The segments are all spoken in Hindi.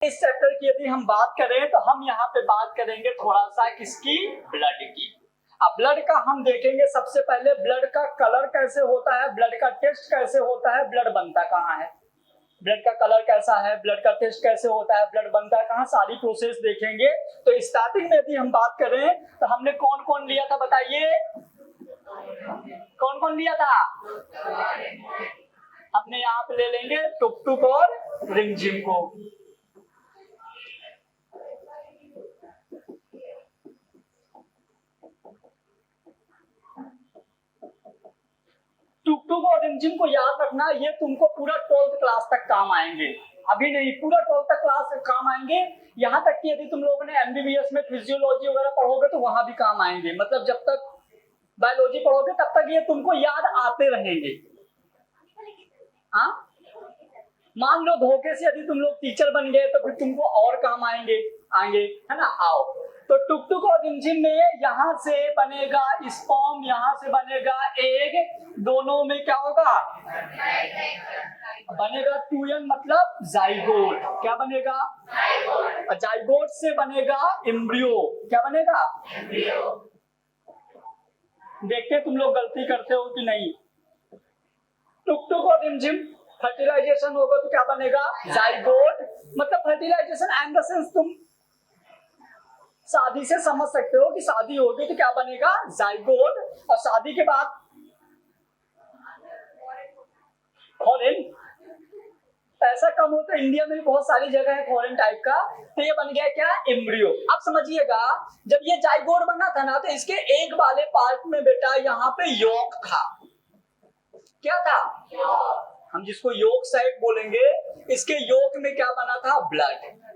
इस चैप्टर की यदि हम बात करें तो हम यहाँ पे बात करेंगे थोड़ा सा किसकी, ब्लड की। अब ब्लड का हम देखेंगे सबसे पहले ब्लड का कलर कैसे होता है, ब्लड का टेस्ट कैसे होता है, ब्लड बनता कहाँ है, ब्लड का कलर कैसा है, ब्लड का टेस्ट कैसे होता है, ब्लड बनता कहाँ, सारी प्रोसेस देखेंगे। तो स्टार्टिंग में यदि हम बात करें तो हमने कौन कौन लिया था बताइए, कौन कौन लिया था? हमने यहाँ पे ले लेंगे टुकटुक और रिमझिम को। टुकटुक और रिमझिम को याद रखना, ये तुमको पूरा 12th क्लास तक काम आएंगे, अभी नहीं, पूरा 12th तक क्लास तक काम आएंगे। यहाँ तक कि यदि तुम लोगों ने एमबीबीएस में फिजियोलॉजी वगैरह पढ़ोगे तो वहां भी काम आएंगे, मतलब जब तक बायोलॉजी पढ़ोगे तब तक ये तुमको याद आते रहेंगे। हाँ, मान लो धोखे से यदि तुम लोग टीचर बन गए तो फिर तुमको और काम आएंगे, है ना। आओ, तो टुकटुक और रिमझिम में यहाँ से बनेगा स्पर्म, यहाँ से बनेगा एग, दोनों में क्या होगा, बनेगा 2n मतलब जाइगोट। क्या बनेगा? जाइगोट से बनेगा एम्ब्रियो। क्या बनेगा? देखते तुम लोग गलती करते हो कि नहीं। टुकटुक और रिमझिम फर्टिलाइजेशन होगा तो क्या बनेगा, जाइगोट। मतलब फर्टिलाइजेशन एंड द सेंस तुम शादी से समझ सकते हो कि शादी होगी तो क्या बनेगा, जाइगोट। और शादी के बाद फॉरेन, पैसा कम हो तो इंडिया में भी बहुत सारी जगह है फॉरेन टाइप का, तो ये बन गया क्या, एम्ब्रियो। अब समझिएगा, जब ये जाइगोट बना था ना तो इसके एक वाले पार्ट में बेटा यहाँ पे योक था। क्या था? हम जिसको योक साइड बोलेंगे, इसके योक में क्या बना था, ब्लड।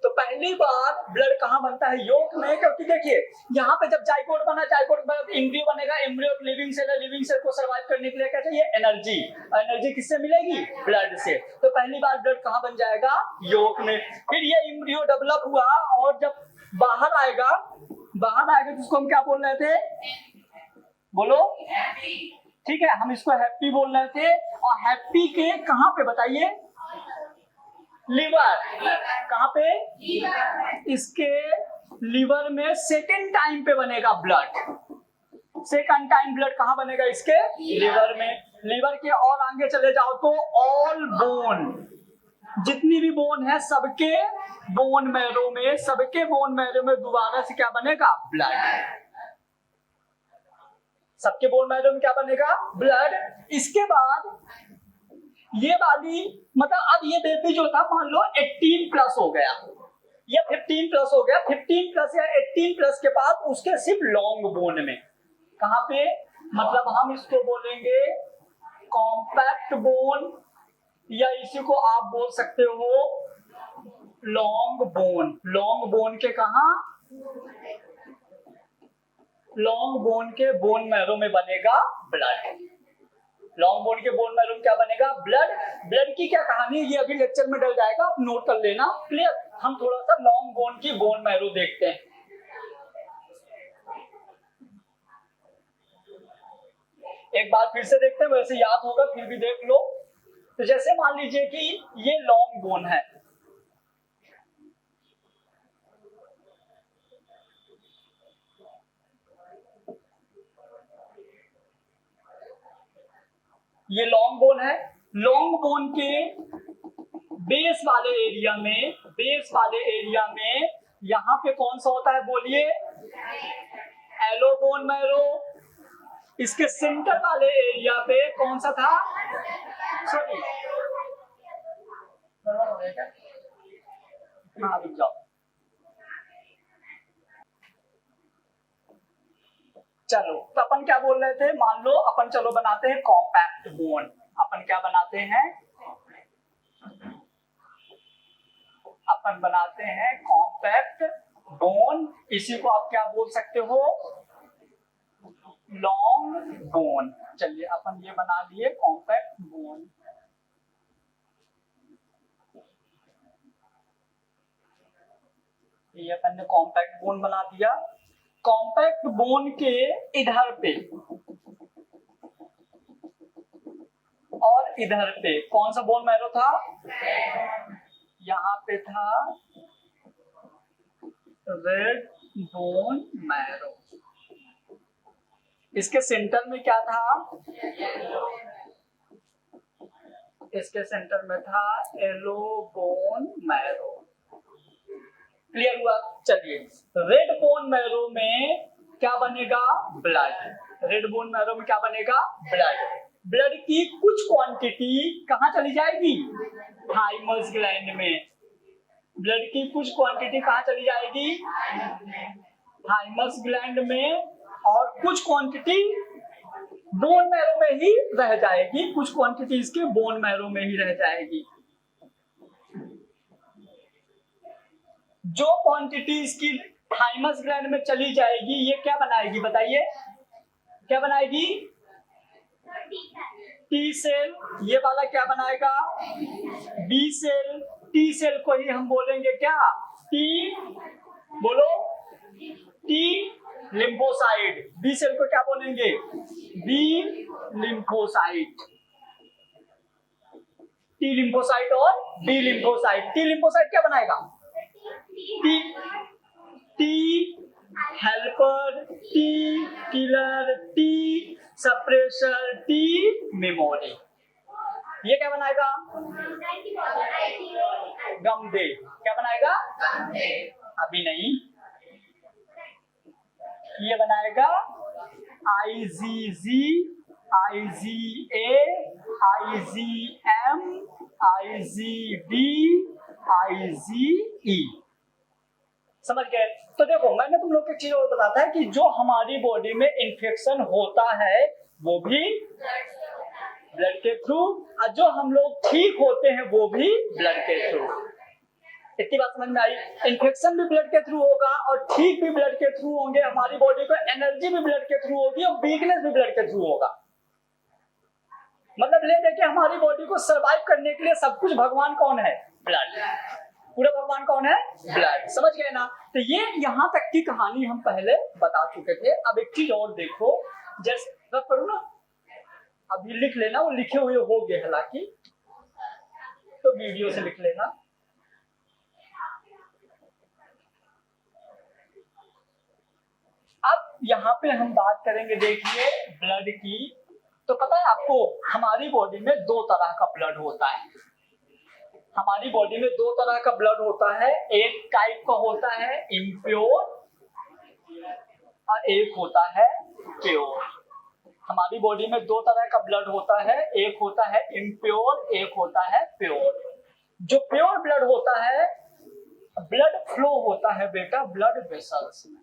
तो पहली बार ब्लड कहाँ बनता है, योक में। क्योंकि देखिए यहाँ पे जब जाइगोट बना, जाइगोट के बाद एम्ब्रियो बनेगा, एम्ब्रियो लिविंग सेल है, लिविंग सेल को सर्वाइव करने के लिए क्या चाहिए, एनर्जी। एनर्जी किससे मिलेगी, ब्लड से। तो पहली बार ब्लड कहाँ बन जाएगा, योक में। फिर ये एम्ब्रियो डेवलप हुआ और जब बाहर आएगा तो उसको हम क्या बोल रहे थे, बोलो, ठीक है, हम इसको हैप्पी बोल रहे थे। और हैप्पी के कहाँ पे बताइए, लिवर। कहाँ पे, इसके लिवर में सेकेंड टाइम पे बनेगा ब्लड। सेकंड टाइम ब्लड कहाँ बनेगा, इसके लिवर में। लिवर के और आगे चले जाओ तो ऑल बोन, जितनी भी बोन है सबके बोन मैरो में, सबके बोन मैरो में दोबारा से क्या बनेगा, ब्लड। सबके बोन मैरो में क्या बनेगा, ब्लड। इसके बाद ये वाली, मतलब अब ये बेबी जो था मान लो 18 प्लस हो गया या 15 प्लस हो गया, 15 प्लस या 18 प्लस के बाद उसके सिर्फ लॉन्ग बोन में, कहाँ पे, मतलब हम इसको बोलेंगे कॉम्पैक्ट बोन, या इसी को आप बोल सकते हो लॉन्ग बोन। लॉन्ग बोन के कहा, लॉन्ग बोन के बोन मैरो में बनेगा ब्लड। लॉन्ग बोन के बोन मैरो में क्या बनेगा, ब्लड। ब्लड की क्या कहानी है ये अभी लेक्चर में डल जाएगा, आप नोट कर लेना, क्लियर। हम थोड़ा सा लॉन्ग बोन की बोन मैरो देखते हैं। एक बार फिर से देखते हैं, वैसे याद होगा फिर भी देख लो। तो जैसे मान लीजिए कि ये लॉन्ग बोन है, ये लॉन्ग बोन है। लॉन्ग बोन के बेस वाले एरिया में, यहां पे कौन सा होता है बोलिए, एलो बोन मैरो। इसके सेंटर वाले एरिया पे कौन सा था, सॉरी, हाँ रुक जाओ, चलो। तो अपन क्या बोल रहे थे, मान लो अपन चलो बनाते हैं कॉम्पैक्ट बोन। अपन क्या बनाते हैं, अपन बनाते हैं कॉम्पैक्ट बोन। इसी को आप क्या बोल सकते हो, लॉन्ग बोन। चलिए अपन ये बना लिए कॉम्पैक्ट बोन। ये अपन ने कॉम्पैक्ट बोन बना दिया। कॉम्पैक्ट बोन के इधर पे और इधर पे कौन सा बोन मैरो था, यहाँ पे था रेड बोन मैरो, इसके सेंटर में क्या था, इसके सेंटर में था येलो बोन मैरो। क्लियर हुआ? चलिए, रेड बोन मैरो में क्या बनेगा, ब्लड। रेड बोन मैरो में क्या बनेगा, ब्लड। ब्लड की कुछ क्वांटिटी कहां चली जाएगी, थाइमस ग्लैंड में। ब्लड की कुछ क्वांटिटी कहां चली जाएगी, थाइमस ग्लैंड में, और कुछ क्वांटिटी बोन मैरो में ही रह जाएगी, कुछ क्वांटिटी इसके बोन मैरो में ही रह जाएगी। जो क्वांटिटी इसकी थाइमस ग्लैंड में चली जाएगी ये क्या बनाएगी, बताइए क्या बनाएगी, टी सेल। ये वाला क्या बनाएगा, बी सेल। टी सेल को ही हम बोलेंगे क्या, टी, बोलो, टी लिम्फोसाइट। बी सेल को क्या बोलेंगे, बी लिम्फोसाइट। टी लिम्फोसाइट और बी लिम्फोसाइट। टी लिम्फोसाइट क्या बनाएगा, T, T helper, T killer, T suppressor, T memory. ये क्या बनाएगा, गमदे। क्या बनाएगा, अभी नहीं, ये बनाएगा IgG, IgA, IgM, IGB, IgE. समझ गए? तो देखो, मैंने तुम लोग को एक चीज और बताता है कि जो हमारी बॉडी में इन्फेक्शन होता है वो भी ब्लड के थ्रू, और जो हम लोग ठीक होते हैं वो भी ब्लड के थ्रू। इतनी बात समझ में आई? इन्फेक्शन भी ब्लड के थ्रू होगा और ठीक भी ब्लड के थ्रू होंगे। हमारी बॉडी को एनर्जी भी ब्लड के थ्रू होगी और वीकनेस भी ब्लड के थ्रू होगा। मतलब ले देखिए, हमारी बॉडी को सर्वाइव करने के लिए सब कुछ भगवान कौन है, ब्लड। पूरा भगवान कौन है, ब्लड। समझ गए ना? तो ये यहाँ तक की कहानी हम पहले बता चुके थे। अब एक चीज और देखो, जैसे रख करूँ ना, अभी लिख लेना, वो लिखे हुए हो गए हालांकि, तो वीडियो से लिख लेना। अब यहाँ पे हम बात करेंगे, देखिए, ब्लड की। तो पता है आपको, हमारी बॉडी में दो तरह का ब्लड होता है। हमारी बॉडी में दो तरह का ब्लड होता है। एक टाइप का होता है इम्प्योर और एक होता है प्योर। हमारी बॉडी में दो तरह का ब्लड होता है, एक होता है इम्प्योर, एक होता है प्योर। जो प्योर ब्लड होता है, ब्लड फ्लो होता है बेटा ब्लड वेसल्स में।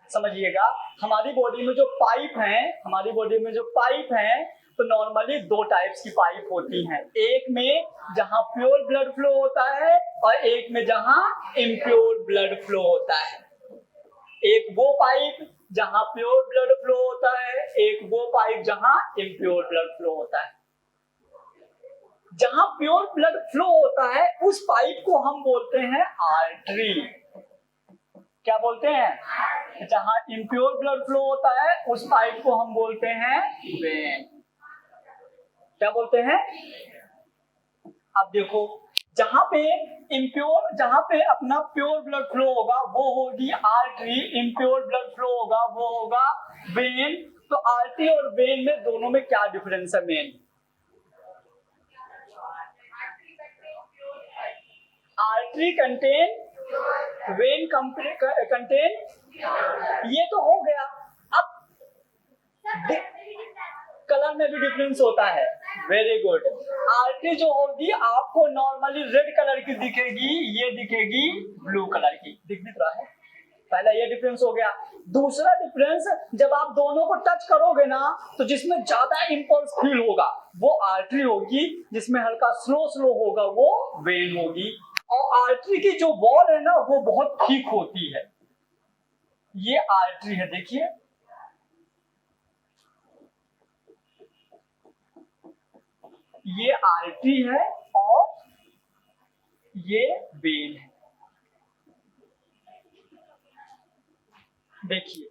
समझिएगा, हमारी बॉडी में जो पाइप हैं, हमारी बॉडी में जो पाइप हैं, तो नॉर्मली दो टाइप्स की पाइप होती हैं। एक में जहां प्योर ब्लड फ्लो होता है और एक में जहां इम्प्योर ब्लड फ्लो होता है। एक वो पाइप जहां प्योर ब्लड फ्लो होता है, एक वो पाइप जहां इम्प्योर ब्लड फ्लो होता है। जहां प्योर ब्लड फ्लो होता है उस पाइप को हम बोलते हैं आर्टरी। क्या बोलते हैं? जहां इम्प्योर ब्लड फ्लो होता है उस पाइप को हम बोलते हैं वेन। क्या बोलते हैं? अब देखो, जहां पे इम्प्योर, जहां पे अपना प्योर ब्लड फ्लो होगा वो होगी आर्टरी, इम्प्योर ब्लड फ्लो होगा वो होगा वेन। तो आर्टरी और वेन में दोनों में क्या डिफरेंस है main? Artery contain, when contain, ये तो हो गया। अब कलर में भी डिफरेंस होता है। Very good. आर्टरी जो होगी आपको नॉर्मली रेड कलर की दिखेगी, ये दिखेगी ब्लू कलर की। दिख भी रहा है? पहला ये डिफरेंस हो गया। दूसरा डिफरेंस, जब आप दोनों को टच करोगे ना, तो जिसमें ज्यादा इंपल्स फील होगा वो आर्टरी होगी, जिसमें हल्का स्लो स्लो होगा वो वेन होगी। और आर्टरी की जो वॉल है ना वो बहुत ठीक होती है। ये आर्टरी है, देखिए, ये आर्टरी है और ये वेन है। देखिए,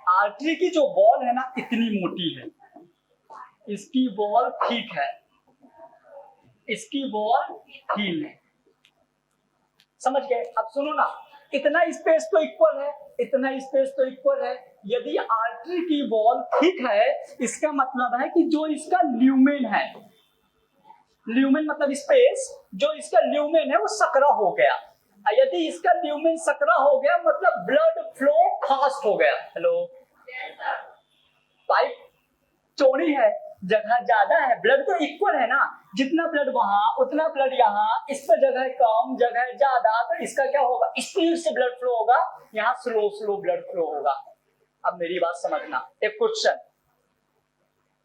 आर्टरी की जो वॉल है ना इतनी मोटी है, इसकी वॉल ठीक है, इसकी वॉल हील है। समझ गए? अब सुनो ना, इतना स्पेस तो इक्वल है, इतना स्पेस तो इक्वल है। यदि आर्टरी की वॉल ठीक है, इसका मतलब है कि जो इसका ल्यूमेन है, ल्यूमेन मतलब स्पेस, जो इसका ल्यूमेन है वो सकरा हो गया। यदि इसका ल्यूमेन सकरा हो गया मतलब ब्लड फ्लो फास्ट हो गया। हेलो, पाइप चौड़ी है, जगह ज्यादा है, ब्लड तो इक्वल है ना, जितना ब्लड वहां उतना ब्लड यहाँ, इस पर जगह कम जगह ज्यादा, तो इसका क्या होगा, स्पीड से ब्लड फ्लो होगा, यहाँ स्लो स्लो ब्लड फ्लो होगा। अब मेरी बात समझना, एक क्वेश्चन,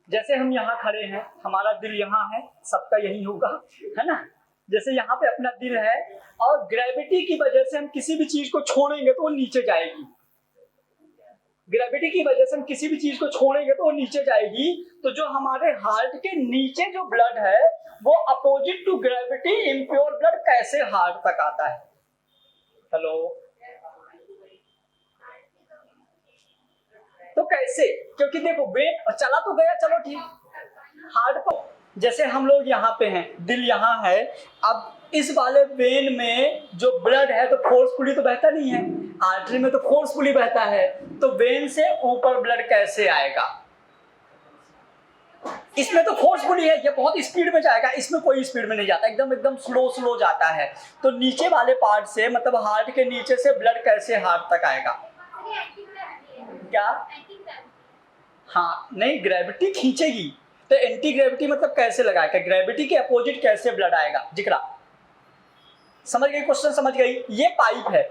जैसे हम यहाँ खड़े हैं, हमारा दिल यहाँ है, सबका यही होगा, है ना, जैसे यहाँ पे अपना दिल है, और ग्रेविटी की वजह से हम किसी भी चीज को छोड़ेंगे तो वो नीचे जाएगी। ग्रेविटी की वजह से हम किसी भी चीज को छोड़ेंगे तो वो नीचे जाएगी। तो जो हमारे हार्ट के नीचे जो ब्लड है वो opposite to gravity impure blood कैसे हार्ट तक आता है? हेलो, तो कैसे? क्योंकि देखो वेट चला तो गया, चलो ठीक, हार्ट पर जैसे हम लोग यहाँ पे हैं, दिल यहाँ है, अब इस वाले वेन में जो ब्लड है तो फोर्सफुली तो बहता नहीं है, आर्टरी में तो फोर्सफुली बहता है, तो वेन से ऊपर ब्लड कैसे आएगा? इसमें तो फोर्सफुली है, ये बहुत स्पीड में जाएगा, इसमें कोई स्पीड में नहीं जाता, एकदम एकदम स्लो स्लो जाता है। तो नीचे वाले पार्ट से, मतलब हार्ट के नीचे से ब्लड कैसे हार्ट तक आएगा? क्या? हाँ, नहीं, ग्रेविटी खींचेगी, तो एंटी ग्रेविटी मतलब कैसे लगाएगा, ग्रेविटी के अपोजिट कैसे ब्लड आएगा? जिक्रा समझ गई? क्वेश्चन समझ गई? ये पाइप है,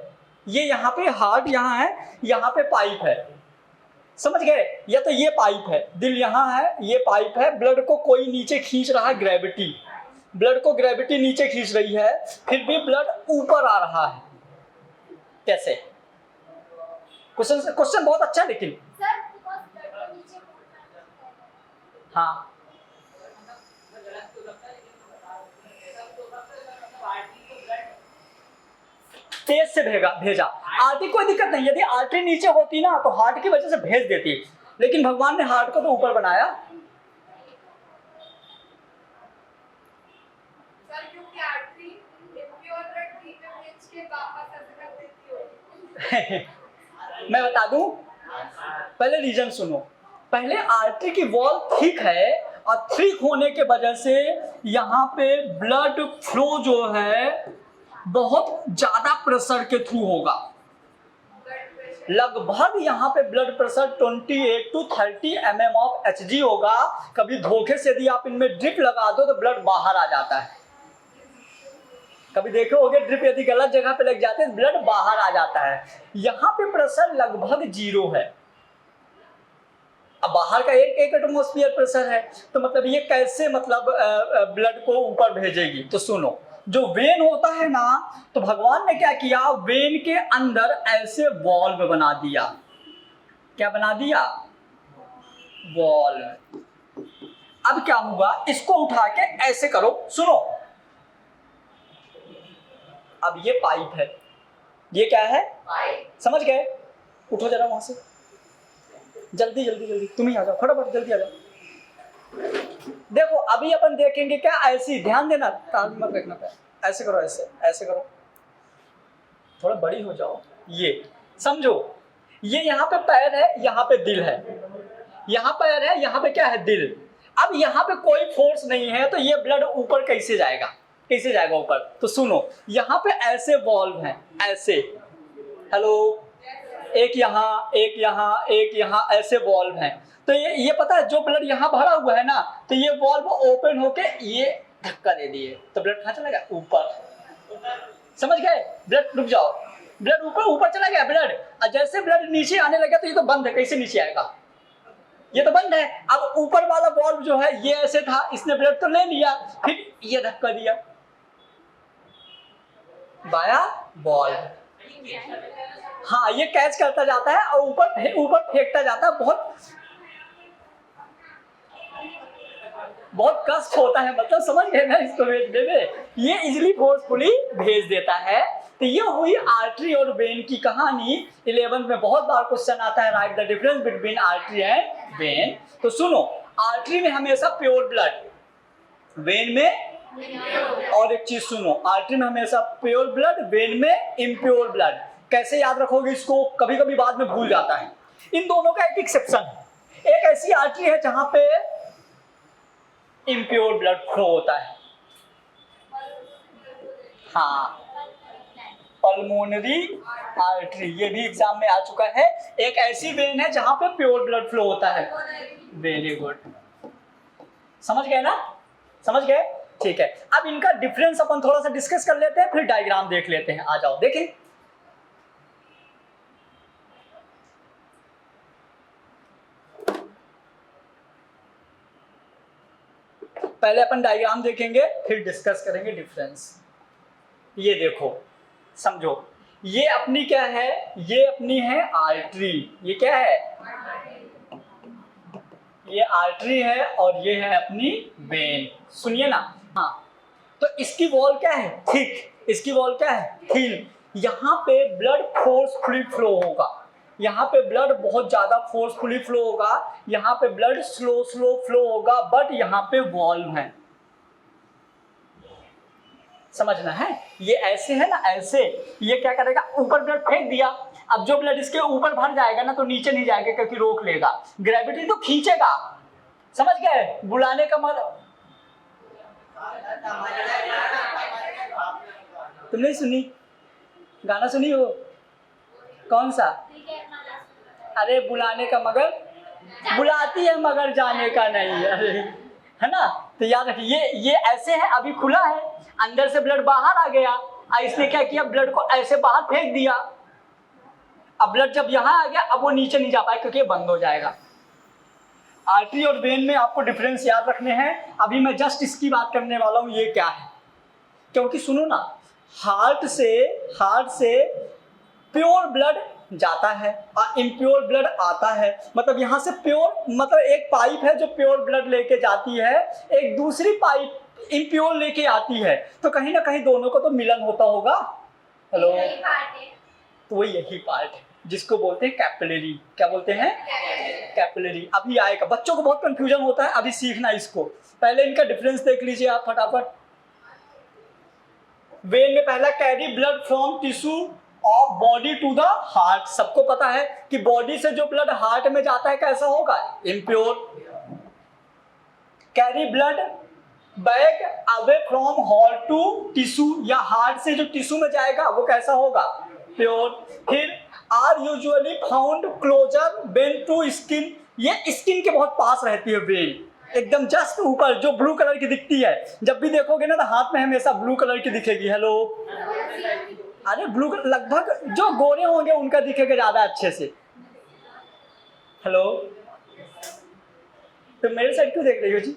ये यहाँ पे हार्ट यहाँ है, यहाँ पे पाइप है, समझ गए? या तो ये पाइप है, दिल यहाँ है, ये पाइप है, ब्लड को कोई नीचे खींच रहा है, ग्रेविटी, ब्लड को ग्रेविटी नीचे खींच रही है, फिर भी ब्लड ऊपर आ रहा है, कैसे? क्वेश्चन बहुत अच्छा है, लेकिन हाँ, तेज से भेजा, आर्टरी कोई दिक्कत नहीं, यदि आर्टरी नीचे होती ना तो हार्ट की वजह से भेज देती, लेकिन भगवान ने हार्ट को तो ऊपर बनाया। मैं बता दूं, पहले रीजन सुनो, पहले आर्टरी की वॉल ठीक है, और ठीक होने के वजह से यहाँ पे ब्लड फ्लो जो है बहुत ज्यादा प्रेशर के थ्रू होगा, लगभग यहाँ पे blood pressure 28 to 30 mm of Hg होगा। कभी धोखे से यदि आप इनमें ड्रिप लगा दो तो ब्लड बाहर आ जाता है, कभी देखे होगे ड्रिप यदि गलत जगह पे लग जाते हैं ब्लड बाहर आ जाता है। यहाँ पे प्रेशर लगभग 0 है, अब बाहर का एक एटमॉस्फेयर प्रेशर है, तो मतलब ये कैसे मतलब ब्लड को ऊपर भेजेगी? तो सुनो, जो वेन होता है ना, तो भगवान ने क्या किया, वेन के अंदर ऐसे वॉल्व बना दिया। क्या बना दिया? वॉल्व। अब क्या हुआ, इसको उठा के ऐसे करो, सुनो, अब ये पाइप है, ये क्या है? पाइप। समझ गए? उठो जरा वहां से, जल्दी जल्दी जल्दी, तुम ही आ जाओ, फटाफट जल्दी आ जाओ। देखो अभी अपन देखेंगे क्या, ऐसी ध्यान देना, ताल मत रखना पैर, ऐसे करो, ऐसे ऐसे करो, थोड़ा बड़ी हो जाओ, ये समझो, ये यहाँ पे पैर है, यहाँ पे दिल है, यहाँ पैर है, यहाँ पे क्या है? दिल। अब यहाँ पे कोई फोर्स नहीं है, तो ये ब्लड ऊपर कैसे जाएगा? कैसे जाएगा ऊपर? तो सुनो, यहाँ पे ऐसे वॉल्व हैं, ऐसे, हेलो, एक यहाँ एक यहाँ एक यहाँ, ऐसे वॉल्व हैं। तो ये पता है, जो ब्लड यहाँ भरा हुआ है ना, तो ये वॉल्व ओपन होके ये धक्का दे दिए, तो ब्लड कहाँ चला गया? ऊपर। समझ गए? ब्लड, रुक जाओ, ब्लड ऊपर चला गया ब्लड, और जैसे ब्लड नीचे आने लगा तो ये तो बंद है, कैसे नीचे आएगा? ये तो बंद है। अब ऊपर वाला वॉल्व जो है ये ऐसे था, इसने ब्लड तो ले लिया, फिर ये धक्का दिया, बाया वॉल्व, हाँ, ये कैच करता जाता है और ऊपर फेंकता जाता है, बहुत कष्ट होता है, मतलब समझ गए ना इसको भेजने में, ये इजिली फोर्सफुली भेज देता है। तो ये हुई आर्टरी और वेन की कहानी। 11th में बहुत बार क्वेश्चन आता है, right the difference between artery and when. तो सुनो, आर्टरी में हमेशा प्योर ब्लड, वेन में, और एक चीज सुनो, आर्टरी में हमेशा प्योर ब्लड, वेन में इम्प्योर ब्लड। कैसे याद रखोगे इसको, कभी कभी बाद में भूल जाता है। इन दोनों का एक एक्सेप्शन है, एक ऐसी आर्टरी है जहां पे इम्प्योर ब्लड फ्लो होता है, हाँ, पल्मोनरी आर्टरी, ये भी एग्जाम में आ चुका है। एक ऐसी वेन है जहां पे प्योर ब्लड फ्लो होता है। वेरी गुड, समझ गए ना, समझ गए, ठीक है। अब इनका डिफरेंस अपन थोड़ा सा डिस्कस कर लेते हैं, फिर डायग्राम देख लेते हैं। आ जाओ देखें। पहले अपन डायग्राम देखेंगे, फिर डिस्कस करेंगे डिफरेंस। ये देखो, समझो, ये अपनी क्या है, ये अपनी है आर्टरी, ये क्या है, ये आर्टरी है, और ये है अपनी वेन। सुनिए ना, हाँ, तो इसकी वॉल क्या है, थिक, इसकी वॉल क्या है, थिन। यहाँ पे ब्लड फोर्सफुली फ्लो होगा, यहाँ पे ब्लड बहुत ज्यादा फोर्सफुली फ्लो होगा, यहाँ पे ब्लड स्लो स्लो फ्लो होगा, बट यहाँ पे वॉल्व है, समझना है। ये ऐसे है ना, ऐसे, ये क्या करेगा, ऊपर ब्लड फेंक दिया, अब जो ब्लड इसके ऊपर भर जाएगा ना तो नीचे नहीं जाएगा, क्योंकि रोक लेगा, ग्रेविटी तो खींचेगा, समझ गए। बुलाने का मतलब, तुमने सुनी, गाना सुनी हो, कौन सा, अरे बुलाने का मगर, बुलाती है मगर जाने का नहीं, अरे, है ना। तो याद रखिए, ये ऐसे है, अभी खुला है, अंदर से ब्लड बाहर आ गया, इसने क्या किया, ब्लड को ऐसे बाहर फेंक दिया, अब ब्लड जब यहाँ आ गया, अब वो नीचे नहीं जा पाए क्योंकि ये बंद हो जाएगा। आर्टरी और वेन में आपको डिफरेंस याद रखने हैं। अभी मैं जस्ट इसकी बात करने वाला हूँ, ये क्या है, क्योंकि सुनो ना, हार्ट से प्योर ब्लड जाता है और इम्प्योर ब्लड आता है। मतलब यहाँ से प्योर, मतलब एक पाइप है जो प्योर ब्लड लेके जाती है, एक दूसरी पाइप इम्प्योर लेके आती है, तो कहीं ना कहीं दोनों को तो मिलन होता होगा। हेलो, तो वही यही पार्ट है जिसको बोलते हैं कैपिलरी। क्या बोलते हैं, कैपिलरी। अभी आएगा, बच्चों को बहुत कंफ्यूजन होता है, अभी सीखना इसको। पहले इनका डिफरेंस देख लीजिए आप फटाफट। वेन में पहला, carry blood from tissue of body to the heart. सबको पता है कि बॉडी से जो ब्लड हार्ट में जाता है कैसा होगा, impure. Carry blood back away from heart to tissue, या हार्ट से जो टिश्यू में जाएगा वो कैसा होगा, प्योर। फिर are usually found closer vein to skin, ये स्किन के बहुत पास रहती है वेन, एकदम जस्ट ऊपर, जो ब्लू कलर की दिखती है। जब भी देखोगे ना तो हाथ में हमेशा ब्लू कलर की दिखेगी। हेलो, अरे ब्लू, लगभग जो गोरे होंगे उनका दिखेगा ज्यादा अच्छे से। हेलो, तो मेरे साइड क्यों देख रही हो जी,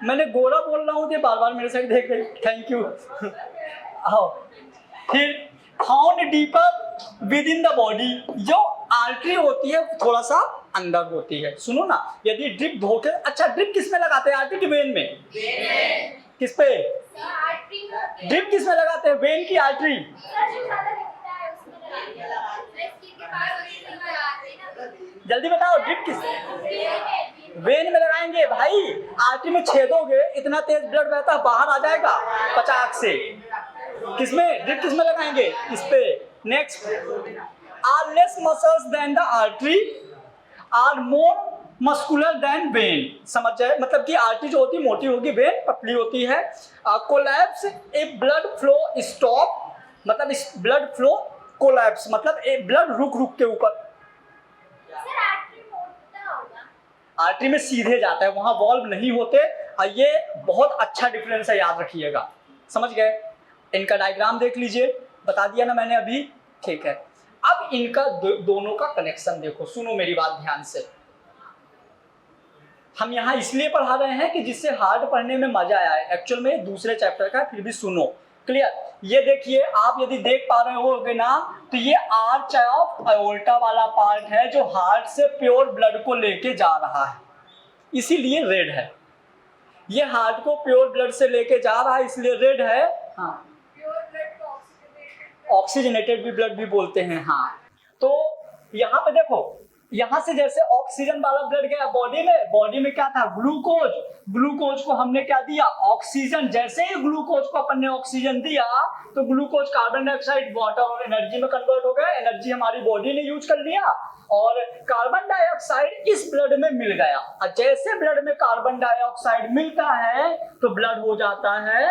मैंने गोरा बोल रहा हूँ, बार बार मेरे साइड देख रही, थैंक यू। आओ, फिर found deeper with in the body, जो आर्टरी होती है थोड़ा सा अंदर होती है। सुनो ना, यदि ड्रिप धोके, अच्छा ड्रिप किस में लगाते हैं, आर्टरी की वेन में, किस पे, ड्रिप किस में लगाते हैं, वेन की आर्टरी, जल्दी बताओ, ड्रिप किस, वेन में लगाएंगे भाई। आर्टरी में छेदोगे, इतना तेज ब्लड बहता बाहर आ जाएगा पचाक से। किसमें, ड्रिप किसमें लगाएंगे, इस पे। Next, are less muscles than the artery, are more muscular than vein. समझ जाए, मतलब कि आर्टरी जो होती है मोटी होगी, वेन पतली होती है। Collapse if blood flow stop, मतलब इस ब्लड फ्लो कोलैप्स, मतलब ब्लड रुक रुक के ऊपर। आर्टरी में सीधे जाता है, वहां वॉल्व नहीं होते। और ये बहुत अच्छा डिफरेंस है, याद रखिएगा, समझ गए। इनका डायग्राम देख लीजिए, बता दिया ना मैंने अभी, ठीक है। अब इनका दोनों का कनेक्शन देखो, सुनो मेरी बात ध्यान से। हम यहाँ इसलिए पढ़ा रहे हैं कि जिससे हार्ड पढ़ने में मजा आए, एक्चुअल में दूसरे चैप्टर का, फिर भी सुनो, क्लियर। ये देखिए, आप यदि देख पा रहे होगे ना, तो ये आर्च ऑफ एओर्टा वाला पार्ट है जो हार्ट से प्योर ब्लड को लेके जा रहा है, इसीलिए रेड है। ये हार्ट को प्योर ब्लड से लेके जा रहा है, इसलिए रेड है। हाँ, ऑक्सीजनेटेड भी ब्लड भी बोलते हैं। हाँ, तो यहाँ पे देखो, यहां से जैसे ऑक्सीजन वाला ब्लड गया बॉडी में क्या था, ग्लूकोज। ग्लूकोज को हमने क्या दिया, ऑक्सीजन। जैसे ही ग्लूकोज को अपन ने ऑक्सीजन दिया तो ग्लूकोज कार्बन डाइऑक्साइड, वाटर और एनर्जी में कन्वर्ट हो गया। एनर्जी हमारी बॉडी ने यूज कर लिया और कार्बन डाइऑक्साइड इस ब्लड में मिल गया। और जैसे ब्लड में कार्बन डाइऑक्साइड मिलता है तो ब्लड हो जाता है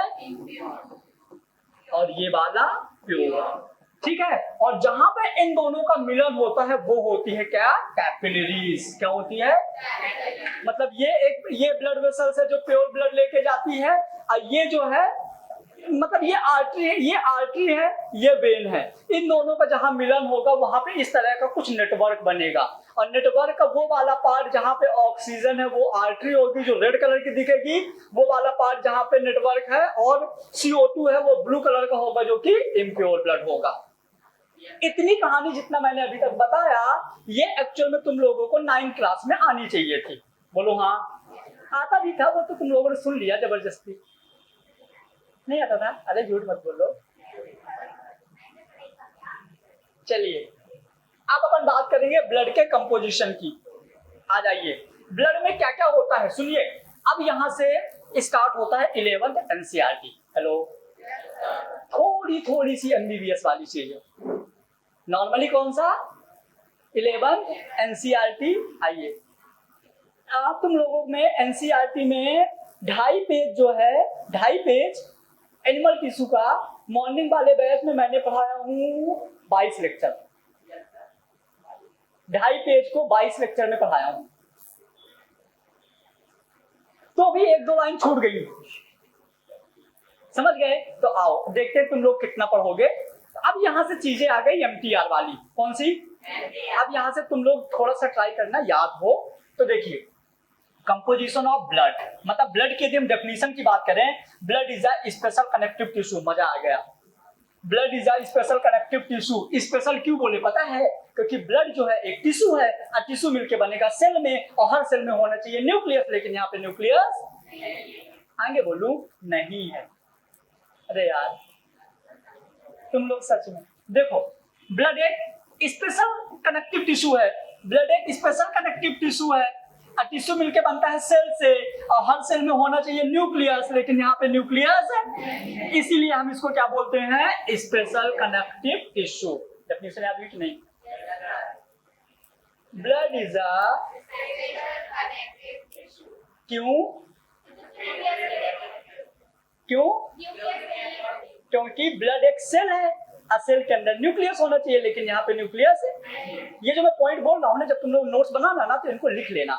और ये वाला प्योर। ठीक है, और जहां पे इन दोनों का मिलन होता है वो होती है क्या, कैपिलरीज। क्या होती है, मतलब ये ब्लड वेसल्स है जो प्योर ब्लड लेके जाती है, और ये जो है मतलब ये आर्टरी है, ये वेन है। इन दोनों का जहां मिलन होगा वहां पे इस तरह का कुछ नेटवर्क बनेगा। और नेटवर्क का वो वाला पार्ट जहां पे ऑक्सीजन है वो आर्टरी होगी जो रेड कलर की दिखेगी, वो वाला पार्ट जहां पे नेटवर्क है और CO2 है वो ब्लू कलर का होगा जो कि इम्प्योर ब्लड होगा। इतनी कहानी जितना मैंने अभी तक बताया ये एक्चुअल में तुम लोगों को 9th क्लास में आनी चाहिए थी। बोलो हाँ, आता भी था, वो तो तुम लोगों ने सुन लिया जबरदस्ती। नहीं आता था? अरे झूठ मत बोलो। चलिए अब अपन बात करेंगे ब्लड के कंपोजिशन की। आ जाइए, ब्लड में क्या क्या होता है सुनिए। अब यहां से स्टार्ट होता है 11th NCERT। हेलो, थोड़ी सी MBBS वाली चीज है। नॉर्मली कौन सा, 11th NCERT। आइए, आप तुम लोगों में NCERT में 2.5 पेज जो है, 2.5 पेज एनिमल टिश्यू का मॉर्निंग वाले बैच में मैंने पढ़ाया हूँ 22 लेक्चर। 2.5 पेज को 22 लेक्चर में पढ़ाया हूँ, तो भी 1-2 लाइन छूट गई। समझ गए? तो आओ देखते हैं तुम लोग कितना पढ़ोगे। अब यहां से चीजें आ गई MTR वाली। कौन सी? अब यहां से तुम लोग थोड़ा सा ट्राई करना याद हो। तो देखिए, कंपोजिशन ऑफ ब्लड, मतलब ब्लड की यदि हम डेफिनेशन की बात करें, blood is a special connective tissue. मजा आ गया। Blood is a special connective tissue. Special क्यों बोले पता है? क्योंकि ब्लड जो है एक टिश्यू है और टिश्यू मिलकर बनेगा सेल में, और हर सेल में होना चाहिए न्यूक्लियस, लेकिन यहाँ पे न्यूक्लियस आगे बोलूं नहीं है। अरे यार तुम लोग सच में देखो, ब्लड एक स्पेशल कनेक्टिव टिश्यू है। ब्लड एक स्पेशल कनेक्टिव टिश्यू है और टिश्यू मिलके बनता है सेल से, और हर सेल में होना चाहिए न्यूक्लियस, लेकिन यहाँ पे न्यूक्लियस है, इसीलिए हम इसको क्या बोलते हैं, स्पेशल कनेक्टिव टिश्यू। डेफिनेशन याद हुई कि नहीं? ब्लड इज अ, क्यों क्यों? क्योंकि ब्लड एक सेल है और सेल के अंदर न्यूक्लियस होना चाहिए, लेकिन यहाँ पे न्यूक्लियस है। ये जो मैं पॉइंट बोल रहा हूँ ना, जब तुम लोग नोट्स बनाना ना तो इनको लिख लेना।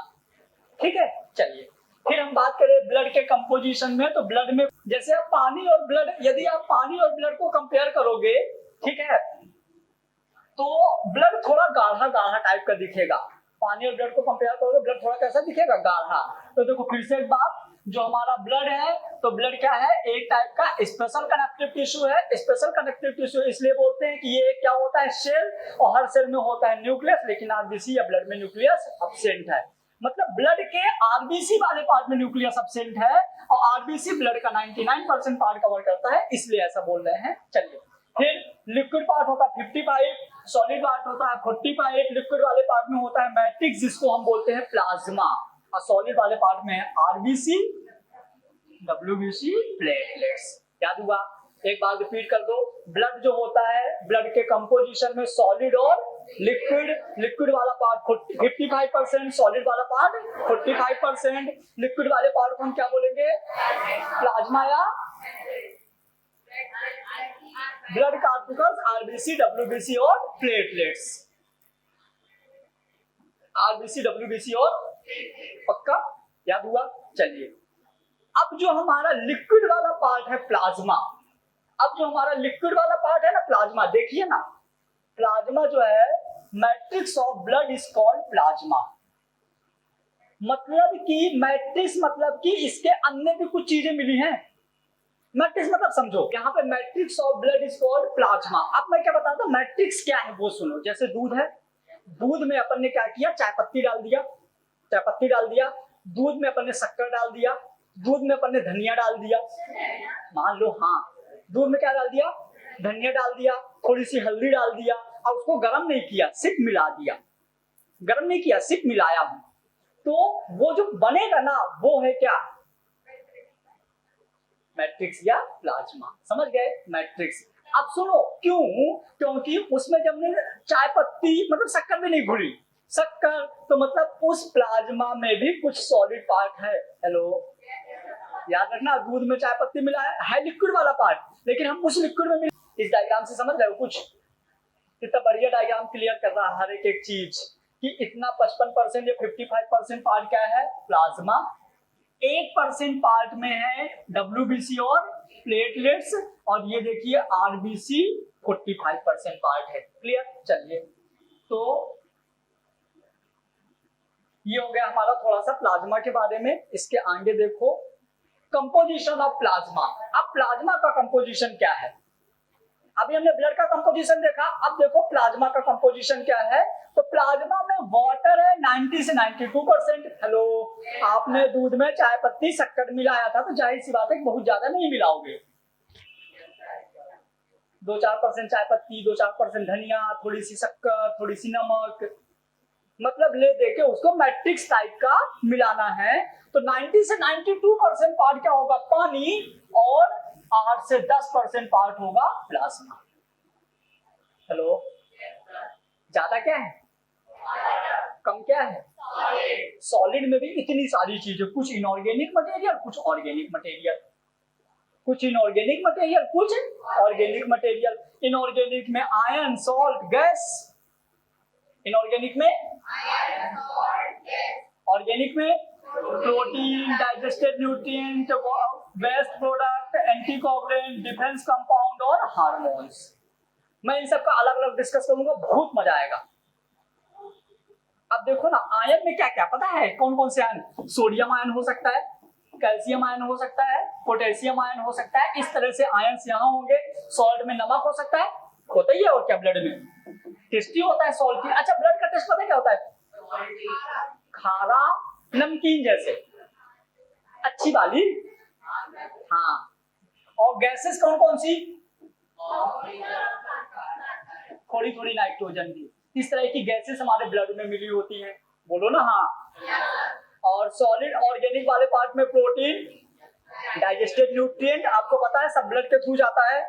ठीक है, चलिए फिर हम बात करें ब्लड के कंपोजिशन में। तो ब्लड में जैसे आप पानी और ब्लड, यदि आप पानी और ब्लड को कंपेयर करोगे, ठीक है, तो ब्लड थोड़ा गाढ़ा गाढ़ा टाइप का दिखेगा। पानी और ब्लड को कंपेयर करोगे, ब्लड थोड़ा कैसा दिखेगा, गाढ़ा। तो देखो फिर से एक बात, जो हमारा ब्लड है, तो ब्लड क्या है, एक टाइप का स्पेशल कनेक्टिव टिश्यू है। स्पेशल कनेक्टिव टिश्यू इसलिए बोलते हैं कि ये क्या होता है, सेल, और हर सेल में होता है न्यूक्लियस, लेकिन आरबीसी या ब्लड में न्यूक्लियस एब्सेंट है। मतलब ब्लड के आरबीसी वाले पार्ट में न्यूक्लियस एब्सेंट है, और आरबीसी ब्लड का 99% पार्ट कवर करता है, इसलिए ऐसा बोल रहे हैं। चलिए फिर लिक्विड पार्ट होता है 55, सॉलिड पार्ट होता है 45, लिक्विड वाले पार्ट में होता है मैट्रिक्स जिसको हम बोलते हैं प्लाज्मा, और सॉलिड वाले पार्ट में है आरबीसी, डब्ल्यूबीसी, प्लेटलेट्स। याद हुआ? एक बार रिपीट कर दो। ब्लड जो होता है, ब्लड के कंपोजिशन में सॉलिड और लिक्विड, लिक्विड वाला पार्ट 55%, सॉलिड वाला पार्ट 45%, लिक्विड वाले पार्ट को हम क्या बोलेंगे, प्लाज्मा या ब्लड पार्टिकल्स, आरबीसी, डब्ल्यूबीसी और प्लेटलेट्स। आरबीसी, डब्ल्यूबीसी और, पक्का याद हुआ? चलिए अब जो हमारा लिक्विड वाला पार्ट है प्लाज्मा, अब जो हमारा लिक्विड वाला पार्ट है ना प्लाज्मा, देखिए ना, प्लाज्मा जो है, matrix of blood is called plasma. मतलब कि मैट्रिक्स मतलब कि इसके अंदर भी कुछ चीजें मिली हैं। मैट्रिक्स मतलब समझो, यहाँ पे matrix of blood is called plasma. अब मैं क्या बताता हूँ मैट्रिक्स क्या है वो सुनो। जैसे दूध है, दूध में अपन ने क्या किया, चाय पत्ती डाल दिया, चाय पत्ती डाल दिया, दूध में अपन ने शक्कर डाल दिया, दूध में अपन ने धनिया डाल दिया, मान लो, हाँ, दूध में क्या डाल दिया, धनिया डाल दिया, थोड़ी सी हल्दी डाल दिया, और उसको गर्म नहीं किया, सिर्फ मिला दिया। गर्म नहीं किया, सिर्फ मिलाया हूं, तो वो जो बनेगा ना वो है क्या, मैट्रिक्स या प्लाज्मा। समझ गए, मैट्रिक्स। अब सुनो क्यों, क्योंकि उसमें जब हमने चाय पत्ती मतलब शक्कर भी नहीं घुली, शक्कर तो मतलब उस प्लाज्मा में भी कुछ सॉलिड पार्ट है। हेलो, याद रखना, दूध में चाय पत्ती मिला है लिक्विड वाला पार्ट, लेकिन हम उस लिक्विड में इस डायग्राम से समझ रहे हो कुछ, कितना बढ़िया डायग्राम क्लियर कर रहा है हर एक चीज कि इतना 55% या 55% पार्ट क्या है, प्लाज्मा, 1% पार्ट में है WBC और प्लेटलेट्स, और ये देखिए RBC 45% पार्ट है। क्लियर, चलिए तो ये हो गया हमारा थोड़ा सा प्लाज्मा के बारे में। इसके आगे देखो कंपोजिशन ऑफ प्लाज्मा। अब प्लाज्मा का कंपोजिशन क्या है, अभी हमने ब्लड का कंपोजिशन देखा, अब देखो प्लाज्मा का कंपोजिशन क्या है। तो प्लाज्मा में वाटर है 90 से 92%। हेलो, आपने दूध में चाय पत्ती शक्कर मिलाया था तो जाहिर सी बात है बहुत ज्यादा नहीं मिलाओगे, 2-4% चाय पत्ती, 2-4% धनिया, थोड़ी सी शक्कर, थोड़ी सी नमक, मतलब ले दे के उसको मैट्रिक्स टाइप का मिलाना है। तो 90 से 92% पार्ट क्या होगा, पानी, और 8 से 10% पार्ट होगा प्लाज्मा। हेलो, ज्यादा क्या है, कम क्या है, सॉलिड में भी इतनी सारी चीजें, कुछ इनऑर्गेनिक मटेरियल, कुछ ऑर्गेनिक मटेरियल, कुछ इनऑर्गेनिक मटेरियल, कुछ ऑर्गेनिक मटेरियल। इनऑर्गेनिक में आयरन, सॉल्ट, गैस, इनऑर्गेनिक में ऑर्गेनिक में protein, digested nutrient, waste product, anticoagulant, defence compound और हार्मोन्स। मैं इन सबका अलग अलग डिस्कस करूंगा, बहुत मजा आएगा। अब देखो ना, आयन में क्या क्या पता है, कौन कौन से आयन, सोडियम आयन हो सकता है, कैल्शियम आयन हो सकता है, पोटेशियम आयन हो सकता है, इस तरह से आयन यहाँ होंगे। सॉल्ट में नमक हो सकता है, होता ही है, और क्या ब्लड में टेस्टी होता है सॉल्ट की। अच्छा, ब्लड का टेस्ट पता है क्या होता है, खारा नमकीन जैसे, अच्छी वाली, हाँ। और गैसेस कौन कौन सी, थोड़ी थोड़ी नाइट्रोजन की, इस तरह की गैसेस हमारे ब्लड में मिली होती हैं, बोलो ना हाँ। और सॉलिड ऑर्गेनिक वाले पार्ट में प्रोटीन, डाइजेस्टेड न्यूट्रिएंट आपको पता है सब ब्लड के थ्रू जाता है,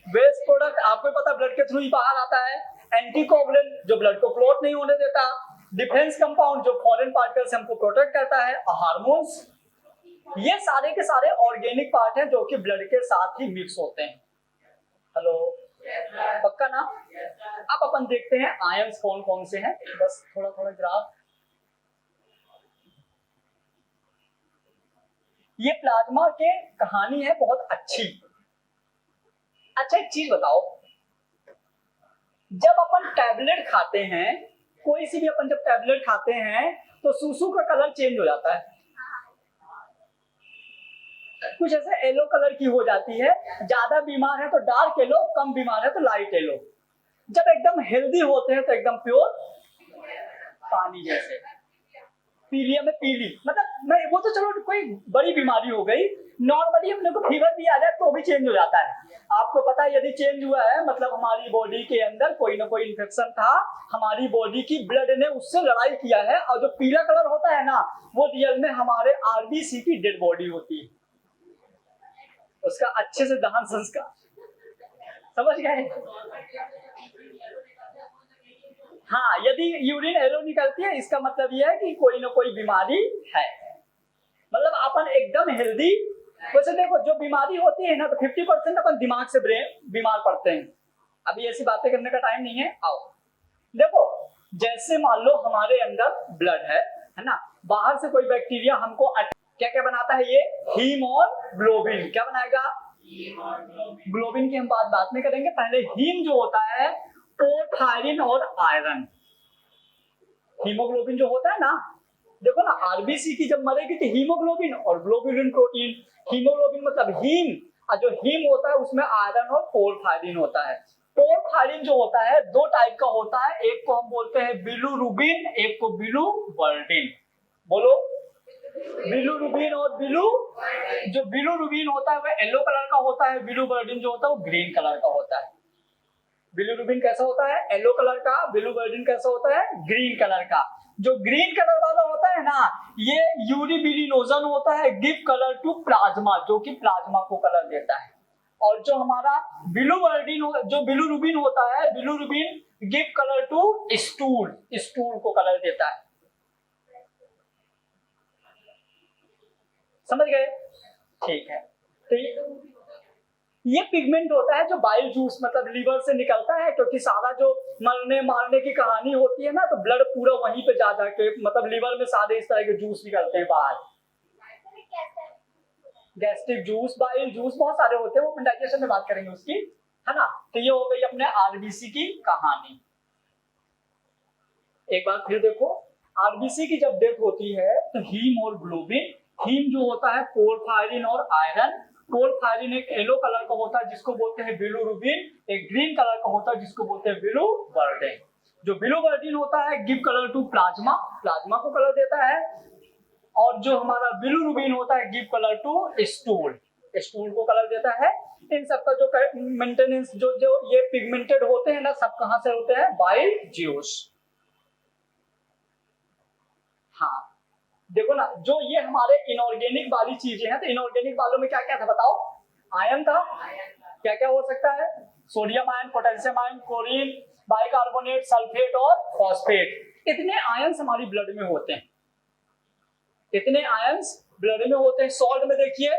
वेस्ट प्रोडक्ट आपको पता है ब्लड के थ्रू ही बाहर आता है, एंटीकोगुलेंट जो ब्लड को क्लॉट नहीं होने देता, डिफेंस कंपाउंड जो फॉरेन पार्टिकल से हमको प्रोटेक्ट करता है, और हार्मोन्स। ये सारे के सारे ऑर्गेनिक पार्ट हैं जो कि ब्लड के साथ ही मिक्स होते हैं। हेलो, पक्का ना। अब अपन देखते हैं आयंस कौन कौन से हैं, बस थोड़ा थोड़ा ग्राफ। ये प्लाज्मा के कहानी है बहुत अच्छी। अच्छा, एक चीज बताओ, जब अपन टैबलेट खाते हैं, कोई सी भी अपन जब टैबलेट खाते हैं तो सूसू का कलर चेंज हो जाता है, कुछ ऐसे येलो कलर की हो जाती है, ज्यादा बीमार है तो डार्क येलो, कम बीमार है तो लाइट येलो। जब एकदम हेल्दी होते हैं तो एकदम प्योर पानी जैसे, पीलिया में पीली, मतलब मैं वो तो चलो कोई बड़ी बीमारी हो गई, नॉर्मली अपने को फीवर भी आ जाए तो भी चेंज हो जाता है। आपको पता है यदि चेंज हुआ है मतलब हमारी बॉडी के अंदर कोई ना कोई इन्फेक्शन था, हमारी बॉडी की ब्लड ने उससे लड़ाई किया है, और जो पीला कलर होता है ना वो रियल में हमारे RBC की डेड बॉडी होती है, उसका अच्छे से दहन संस्कार, समझ गए। हाँ, यदि यूरिन येलो निकलती है इसका मतलब यह है कि कोई ना कोई बीमारी है, मतलब अपन एकदम हेल्दी। वैसे देखो जो बीमारी होती है ना तो 50% अपन दिमाग से बीमार पड़ते हैं। अभी ऐसी बातें करने का टाइम नहीं है, आओ देखो, जैसे मान लो हमारे अंदर ब्लड है ना, बाहर से कोई बैक्टीरिया हमको क्या क्या बनाता है, ये हीम और ग्लोबिन, क्या बनाएगा, ग्लोबिन की हम बात में करेंगे, पहले हीम जो होता है पोर्थायरिन और आयरन। हीमोग्लोबिन जो होता है ना, देखो ना RBC की जब मरेगी तो हीमोग्लोबिन और ग्लोबुलिन प्रोटीन, हीमोग्लोबिन मतलब हीम, और जो हीम होता है उसमें आयरन और पोर्थायरिन होता है। पोर्थायरिन जो होता है दो टाइप का होता है, एक को हम बोलते हैं बिलुरुबिन, एक को बिलुवर्डिन। बोलो, बिलुरुबिन और जो बिलुरुबिन होता है वो येलो कलर का होता है, बिलुवर्डिन जो होता है वो ग्रीन कलर का होता है। बिलीरुबिन कैसा होता है? येलो कलर का। बिलीवर्डिन कैसा होता है? ग्रीन कलर का। जो ग्रीन कलर वाला होता है ना, ये यूरिबिलिनोजन होता है, गिव कलर टू प्लाज्मा, जो कि प्लाज्मा को कलर देता है। और जो हमारा जो बिलीरुबिन होता है, bilirubin give colour to stool, stool को कलर देता है। समझ गए? ठीक है। तो ये पिगमेंट होता है जो बाइल जूस मतलब लीवर से निकलता है, क्योंकि सारा जो मरने मारने की कहानी होती है ना, तो ब्लड पूरा वहीं पे जा जाके मतलब लीवर में सारे इस तरह के जूस निकलते हैं बाहर। गैस्ट्रिक जूस, बाइल जूस बहुत सारे होते हैं, वो डाइजेशन में बात करेंगे उसकी, है ना। तो ये हो गई अपने आरबीसी की कहानी। एक बार फिर देखो, आरबीसी की जब डेथ होती है तो हीम और ग्लोबिन, हीम जो होता है पोरफायरिन और आयरन, पोरफायरिन एक येलो कलर का होता है जिसको बोलते हैं बिलीरुबिन, एक ग्रीन कलर का होता है जिसको बोलते हैं बिलीवर्डिन। जो बिलीवर्डिन होता है give colour to plasma, plasma को कलर देता है। और जो हमारा बिलीरुबिन होता है give colour to stool, stool को कलर देता है। इन सबका जो मेंटेनेंस जो ये पिगमेंटेड होते हैं ना, सब कहां से होते हैं? Bile juice. हाँ, देखो ना, जो ये हमारे इनऑर्गेनिक वाली चीजें हैं, तो इनऑर्गेनिक वालों में क्या क्या था बताओ? आयन था। क्या क्या हो सकता है? Sodium ion, potassium ion, chlorine, bicarbonate, sulphate और फॉस्फेट। इतने आयन्स हमारी ब्लड में होते हैं, इतने आयन्स ब्लड में होते हैं। सॉल्ट में देखिए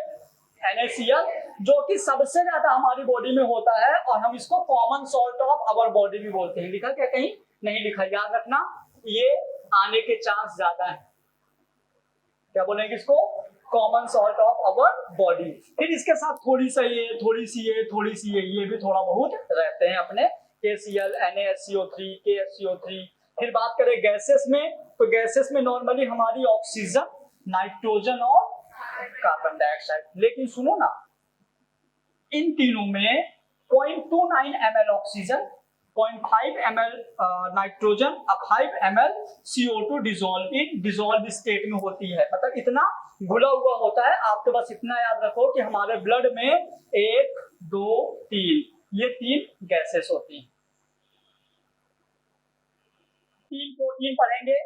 NaCl, जो कि सबसे ज्यादा हमारी बॉडी में होता है, और हम इसको common salt of our body भी बोलते हैं। लिखा क्या कहीं? नहीं लिखा, याद रखना, ये आने के चांस ज्यादा है। क्या बोलेंगे इसको? Common salt of our body. फिर इसके साथ थोड़ी सी ये, थोड़ी सी ये, थोड़ी सी ये भी थोड़ा बहुत रहते हैं अपने, KCl, NaSCO3, KSCO3। फिर बात करें गैसेस में, तो गैसेस में नॉर्मली हमारी ऑक्सीजन, नाइट्रोजन और कार्बन डाइऑक्साइड। लेकिन सुनो ना, इन तीनों में 0.29 ml ऑक्सीजन, 0.5 ml नाइट्रोजन और 5 ml CO2 डिसॉल्व स्टेट में होती है। मतलब इतना घुला हुआ होता है। आप तो बस इतना याद रखो कि हमारे ब्लड में 1, 2, 3 ये 3 गैसेस होती हैं। 3 प्रोटीन पढ़ेंगे,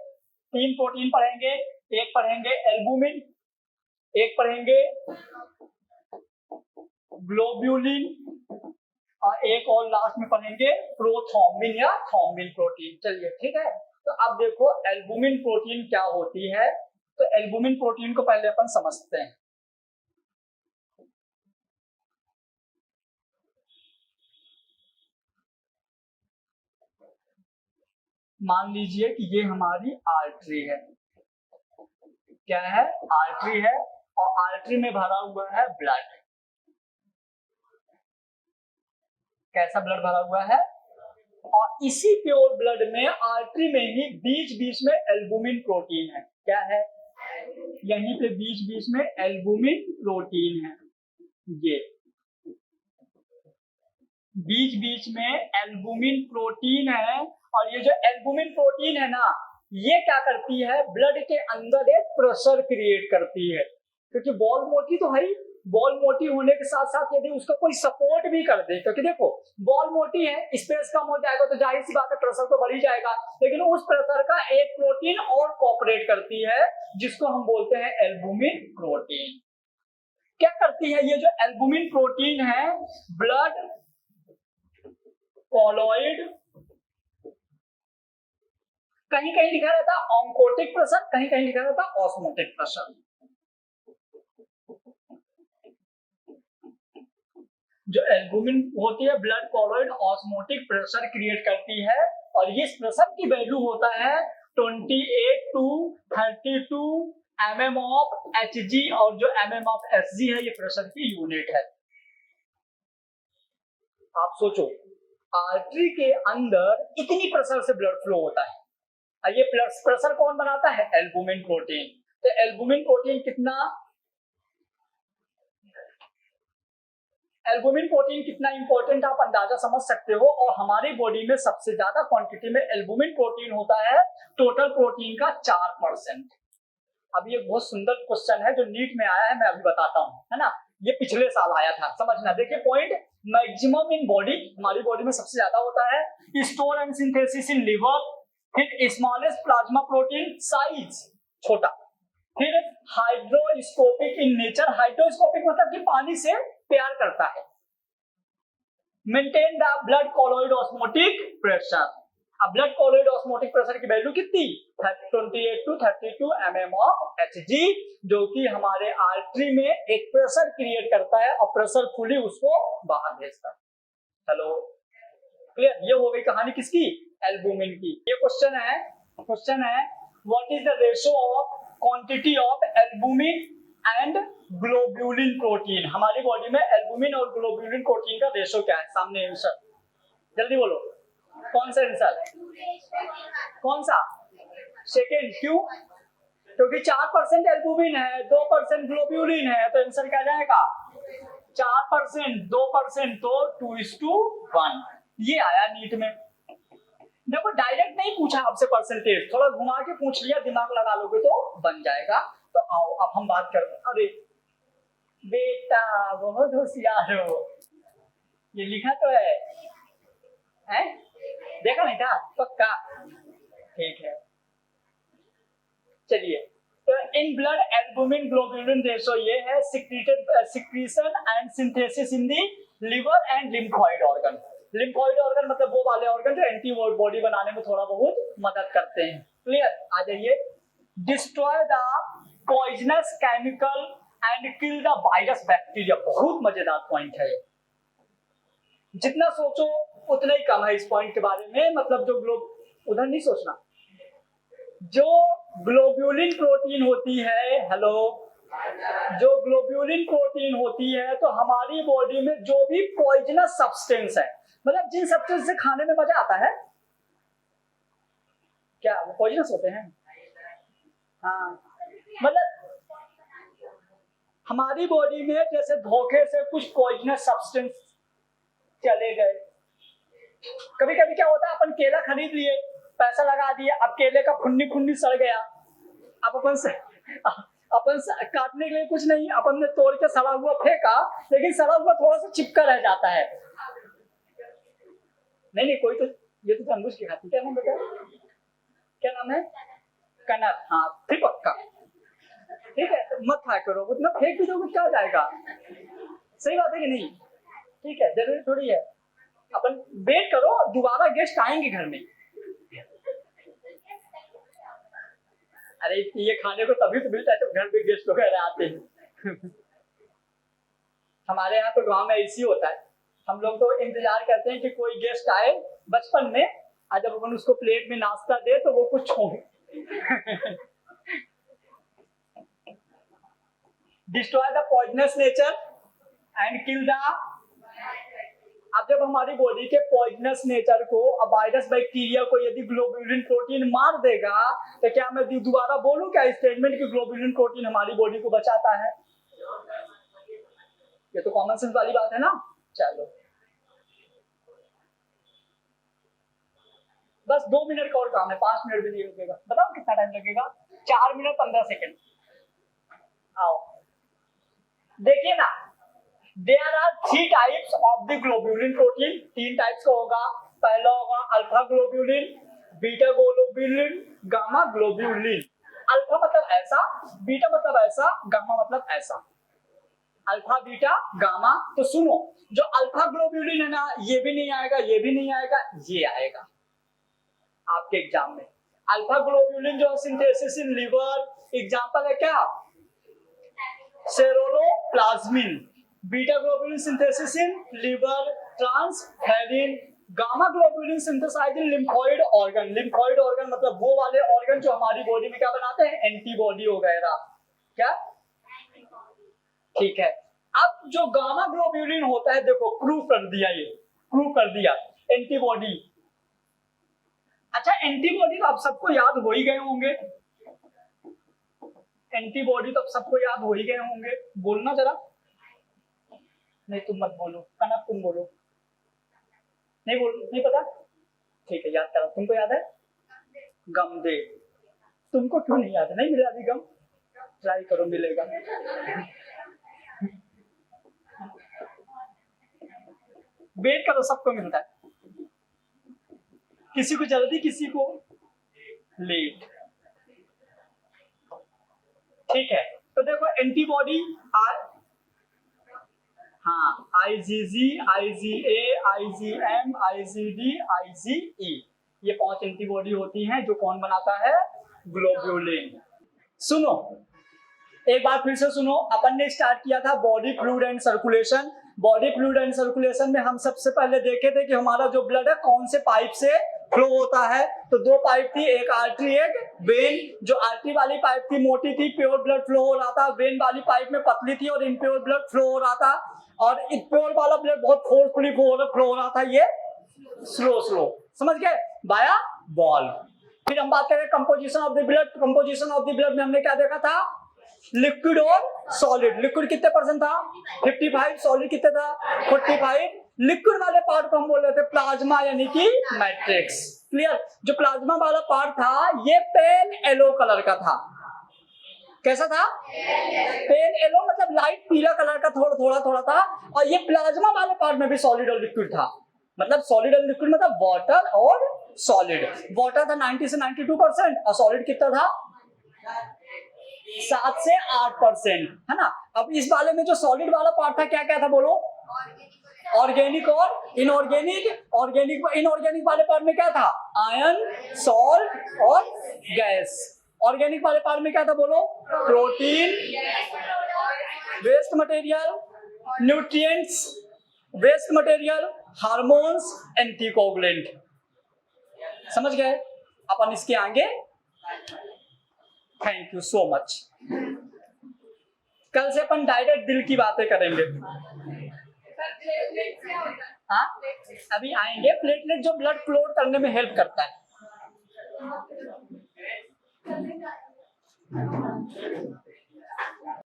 3 प्रोटीन पढ़ेंगे। एक पढ़ेंगे एल्बुमिन, एक पढ़ेंगे ग्लोब्यूलिन, और एक और लास्ट में पढ़ेंगे प्रोथ्रोम्बिन या थ्रोम्बिन प्रोटीन। चलिए ठीक है। तो अब देखो एल्बुमिन प्रोटीन क्या होती है। तो एल्बुमिन प्रोटीन को पहले अपन समझते हैं। मान लीजिए कि ये हमारी आर्टरी है। क्या है? आर्टरी है, और आर्टरी में भरा हुआ है ब्लड। कैसा ब्लड भरा हुआ है? और इसी प्योर ब्लड में, आर्टरी में ही बीच बीच में एल्बुमिन प्रोटीन है। क्या है? यहीं पे बीच बीच में एल्बुमिन प्रोटीन है। ये बीच बीच में एल्बुमिन प्रोटीन है। और ये जो एल्बुमिन प्रोटीन है ना, ये क्या करती है? ब्लड के अंदर एक प्रेशर क्रिएट करती है, क्योंकि बॉल मोटी तो है ही। बॉल मोटी होने के साथ साथ यदि उसका कोई सपोर्ट भी कर दे, क्योंकि देखो बॉल मोटी है, स्पेस कम हो जाएगा तो जाहिर सी बात है प्रेशर तो बढ़ ही जाएगा। लेकिन उस प्रेशर का एक प्रोटीन और कोऑपरेट करती है, जिसको हम बोलते हैं एल्बुमिन प्रोटीन। क्या करती है ये जो एल्बुमिन प्रोटीन है? ब्लड कॉलॉइड, कहीं कहीं लिखा रहता है ऑन्कोटिक प्रेशर, कहीं कहीं लिखा रहता है ऑस्मोटिक प्रेशर। जो एल्बुमिन होती है, blood colloid osmotic pressure create करती है। और इस प्रेशर की वैल्यू होता है 28 to 32 mm ऑफ Hg, और जो mm ऑफ Hg है ये प्रेशर की यूनिट है। आप सोचो, आर्टरी के अंदर इतनी प्रेशर से ब्लड फ्लो होता है, ये प्रेशर कौन बनाता है? Albumin protein. तो एल्बुमिन प्रोटीन कितना, एल्बुमिन प्रोटीन कितना इंपॉर्टेंट आप अंदाजा समझ सकते हो। और हमारी बॉडी में सबसे ज्यादा क्वांटिटी में एल्बुमिन प्रोटीन होता है, टोटल प्रोटीन का 4%। अब ये बहुत सुंदर क्वेश्चन है जो नीट में आया है, मैं अभी बताता हूं, है ना। ये पिछले साल आया था, समझना। देखिए पॉइंट, मैक्सिमम इन बॉडी, हमारी बॉडी में सबसे ज्यादा होता है। Store and synthesis in liver. फिर स्मॉलेस्ट प्लाज्मा प्रोटीन साइज, छोटा। फिर हाइड्रोस्कोपिक इन नेचर। हाइड्रोस्कोपिक मतलब कि पानी से प्यार करता है। Maintain the blood colloid osmotic pressure. अब ब्लड कॉलोइड ऑस्मोटिक प्रेशर की वैल्यू कितनी, 28 to 32 mm ऑफ Hg, जो कि हमारे आर्टरी में एक प्रेशर क्रिएट करता है और प्रेशर फुली उसको बाहर भेजता है। Hello, clear? ये हो गई कहानी किसकी, एल्बुमिन की। ये क्वेश्चन है what is the ratio of quantity of albumin and globulin protein. हमारी बॉडी में एल्बुमिन और ग्लोब्यूलिन प्रोटीन का रेशियो क्या है? सामने आंसर, जल्दी बोलो, कौन सा आंसर, कौन सा, सेकेंड। क्यों? क्योंकि 4% एल्बुमिन है, 2% ग्लोब्यूलिन है, तो आंसर क्या जाएगा, 4%, 2%, तो 2:1। ये आया नीट में। देखो डायरेक्ट नहीं पूछा आपसे परसेंटेज, थोड़ा घुमा के पूछ लिया, दिमाग लगा लोगे तो बन जाएगा। तो आओ अब हम बात करते हैं। अरे बेटा बहुत होशियार हो, ये लिखा तो है? देखा नहीं था? पक्का? ठीक है, चलिए। तो in blood albumin globulin ratio ये है secretion and synthesis in the liver and lymphoid organ. Lymphoid organ मतलब वो वाले ऑर्गन जो एंटीबॉडी बनाने में थोड़ा बहुत मदद करते हैं। क्लियर? आ जाइए। Destroy the poisonous chemical and kill the virus bacteria. बहुत मजेदार पॉइंट है, जितना सोचो उतना ही कम है इस पॉइंट के बारे में। मतलब जो उधर नहीं सोचना, जो ग्लोब्यूलिन प्रोटीन होती है, हेलो, जो ग्लोब्यूलिन प्रोटीन होती है, तो हमारी बॉडी में जो भी पॉइजनस सब्सटेंस है, मतलब जिन सब्सटेंस से खाने में मजा आता है, क्या वो पॉइजनस होते हैं? हाँ, मतलब हमारी बॉडी में जैसे धोखे से कुछ पॉइजनस सब्सटेंस चले गए। कभी कभी क्या होता है, अपन केला खरीद लिए, पैसा लगा दिया, अब केले का खुन्नी सड़ गया। अब अपन काटने के लिए कुछ नहीं, अपन ने तोड़ के सड़ा हुआ फेंका, लेकिन सड़ा हुआ थोड़ा सा चिपका रह जाता है। नहीं कोई तो, ये तो अंगूश की खाती, क्या नाम बेटा, क्या नाम है, कनक। हाँ ठीक, पक्का, ठीक है, तो मत खाया करो, उतना फेंक भी दोगे क्या जाएगा। सही बात है कि नहीं? ठीक है, जरूरी थोड़ी है। अपन वेट करो, दोबारा गेस्ट आएंगे घर में। अरे ये खाने को तभी तो मिलता है जब घर में गेस्ट वगैरह आते हैं। हमारे यहाँ तो गांव में ऐसी होता है, हम लोग तो इंतजार करते हैं कि कोई गेस्ट आए बचपन में, और जब अपन उसको प्लेट में नाश्ता दे तो वो कुछ हो। Destroy the poisonous nature and kill the. अब जब हमारी बॉडी के पॉइजनस नेचर को, अब वायरस बैक्टीरिया को यदि ग्लोब्यूलिन प्रोटीन मार देगा, तो क्या मैं दोबारा बोलूं क्या स्टेटमेंट कि ग्लोब्यूलिन प्रोटीन हमारी बॉडी को बचाता है? ये तो कॉमन सेंस वाली बात है ना। चलो बस 2 मिनट का और काम है, 5 मिनट भी नहीं लगेगा। बताओ कितना टाइम लगेगा? 4 मिनट 15 सेकेंड। आओ देखिए ना, there are 3 types of the globulin protein. 3 types का होगा। पहला होगा alpha globulin, beta globulin, gamma globulin. Alpha मतलब ऐसा, बीटा मतलब ऐसा, गामा मतलब ऐसा। Alpha beta gamma. तो सुनो, जो अल्फा ग्लोब्यूलिन है ना, ये भी नहीं आएगा, ये भी नहीं आएगा, ये आएगा आपके एग्जाम में। अल्फा ग्लोब्यूलिन जो सिंथेसिस इन लिवर, एग्जांपल है क्या, ceruloplasmin. Beta globulin synthesis in liver, transferrin. Gamma globulin synthesise in lymphoid organ. Lymphoid organ मतलब वो वाले ऑर्गन जो हमारी बॉडी में क्या बनाते हैं, एंटीबॉडी वगैरह। क्या? ठीक है। अब जो गामा ग्लोब्यूलिन होता है, देखो प्रूव कर दिया, ये प्रूव कर दिया, एंटीबॉडी। अच्छा, एंटीबॉडी तो आप सबको याद हो ही गए होंगे, एंटीबॉडी तो आप सबको याद हो ही गए होंगे। बोलना जरा। नहीं तुम मत बोलो, कनक तुम बोलो। नहीं बोल, नहीं पता? ठीक है, याद करो। तुमको याद है? गमदे। तुमको क्यों नहीं याद है? नहीं मिला अभी गम? ट्राई करो, मिलेगा। वेट करो, सबको मिलता है, किसी को जल्दी किसी को लेट। ठीक है, तो देखो एंटीबॉडी हाँ IgG, IgA, IgM, IgD, IgE, ये 5 एंटीबॉडी होती हैं जो कौन बनाता है, ग्लोब्यूलिन। सुनो एक बार फिर से सुनो, अपन ने स्टार्ट किया था body fluid and circulation. Body fluid and circulation में हम सबसे पहले देखे थे कि हमारा जो ब्लड है कौन से पाइप से फ्लो होता है। तो 2 पाइप थी, एक आर्टरी एक वेन। जो आर्टरी वाली पाइप थी मोटी थी, प्योर ब्लड फ्लो हो रहा था। वेन वाली पाइप में पतली थी और इम्प्योर ब्लड फ्लो हो रहा था। और इम्प्योर वाला ब्लड बहुत फोर्सफुली फ्लो हो रहा था, ये स्लो। समझ गए, बाया वॉल्व। फिर हम बात करें composition of the blood. Composition of the blood में हमने क्या देखा था, लिक्विड और सॉलिड। लिक्विड कितने परसेंट था, 55। सॉलिड कितने था, 45। लिक्विड वाले पार्ट को हम बोल रहे थे प्लाज्मा यानी कि मैट्रिक्स। क्लियर, जो प्लाज्मा वाला पार्ट था ये पेल येलो कलर का था। कैसा था, पेल येलो, मतलब लाइट पीला कलर का थोड़ा था। और ये प्लाज्मा वाले पार्ट में भी सॉलिड और लिक्विड था। मतलब सॉलिड और लिक्विड मतलब वाटर और सॉलिड। वाटर था 90 से 92% और सॉलिड कितना था, 7 से 8%, है ना। अब इस वाले में जो सॉलिड वाला पार्ट था क्या क्या था बोलो, ऑर्गेनिक और इनऑर्गेनिक। इनऑर्गेनिक वाले पार्ट में क्या था, आयरन, सॉल्ट और गैस। ऑर्गेनिक वाले पार्ट में क्या था बोलो, protein, waste material, nutrients, waste material, hormones, anticoagulant. समझ गए, अपन इसके आगे। Thank you so much. कल से अपन डायरेक्ट दिल की बातें करेंगे। हाँ अभी आएंगे। प्लेटलेट जो ब्लड क्लोट करने में हेल्प करता है।